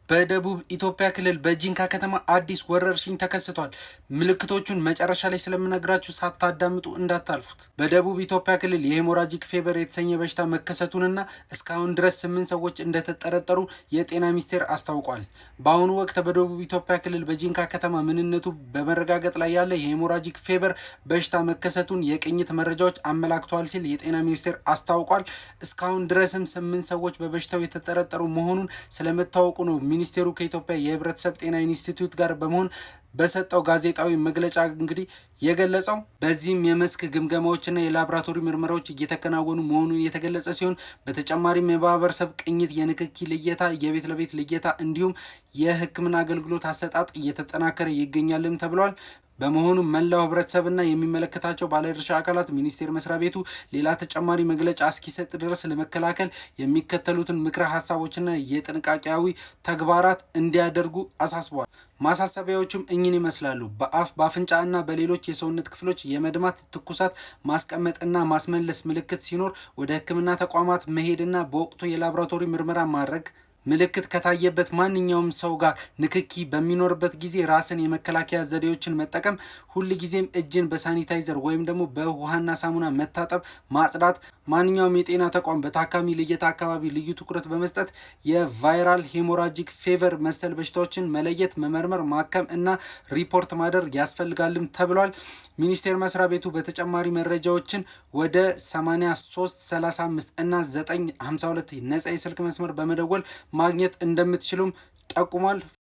በደቡብ ኢትዮጵያ ክልል በጂንካ ከተማ አዲስ ወረርሽኝ ተከስቷል። ምልክቶቹን መጨረሻ ላይ ስለምነግራችሁ ሳታዳምጡ እንዳታልፉት። በደቡብ ኢትዮጵያ ክልል የሄሞራጂክ ፌቨር የተሰኘ በሽታ መከሰቱንና እስካሁን ድረስ 8 ሰዎች እንደተጠረጠሩ የጤና ሚኒስቴር አስታውቋል። በአሁኑ ወቅት በደቡብ ኢትዮጵያ ክልል በጂንካ ከተማ ምንነቱ በመረጋገጥ ላይ ያለ የሄሞራጂክ ፌቨር በሽታ መከሰቱን የቅኝት መረጃዎች አመላክተዋል ሲል የጤና ሚኒስቴር አስታውቋል። እስካሁን ድረስም 8 ሰዎች በበሽታው የተጠረጠሩ መሆኑን ስለመታወቁ ነው ሚኒስቴሩ ከኢትዮጵያ የህብረተሰብ ጤና ኢንስቲትዩት ጋር በመሆን በሰጠው ጋዜጣዊ መግለጫ እንግዲህ የገለጸው። በዚህም የመስክ ግምገማዎችና የላቦራቶሪ ምርመራዎች እየተከናወኑ መሆኑን የተገለጸ ሲሆን በተጨማሪም የማህበረሰብ ቅኝት፣ የንክኪ ልየታ፣ የቤት ለቤት ልየታ እንዲሁም የሕክምና አገልግሎት አሰጣጥ እየተጠናከረ ይገኛልም ተብሏል። በመሆኑ መላው ህብረተሰብና የሚመለከታቸው ባለድርሻ አካላት ሚኒስቴር መስሪያ ቤቱ ሌላ ተጨማሪ መግለጫ እስኪሰጥ ድረስ ለመከላከል የሚከተሉትን ምክረ ሀሳቦችና የጥንቃቄያዊ ተግባራት እንዲያደርጉ አሳስበዋል። ማሳሰቢያዎቹም እኚህን ይመስላሉ። በአፍ በአፍንጫ እና በሌሎች የሰውነት ክፍሎች የመድማት፣ ትኩሳት፣ ማስቀመጥና ማስመለስ ምልክት ሲኖር ወደ ህክምና ተቋማት መሄድና በወቅቱ የላቦራቶሪ ምርመራ ማድረግ። ምልክት ከታየበት ማንኛውም ሰው ጋር ንክኪ በሚኖርበት ጊዜ ራስን የመከላከያ ዘዴዎችን መጠቀም፣ ሁል ጊዜም እጅን በሳኒታይዘር ወይም ደግሞ በውሃና ሳሙና መታጠብ፣ ማጽዳት። ማንኛውም የጤና ተቋም በታካሚ ልየታ አካባቢ ልዩ ትኩረት በመስጠት የቫይራል ሄሞራጂክ ፌቨር መሰል በሽታዎችን መለየት፣ መመርመር፣ ማከም እና ሪፖርት ማድረግ ያስፈልጋልም ተብሏል። ሚኒስቴር መስሪያ ቤቱ በተጨማሪ መረጃዎችን ወደ 8335 እና 952 ነጻ የስልክ መስመር በመደወል ማግኘት እንደምትችሉም ጠቁሟል።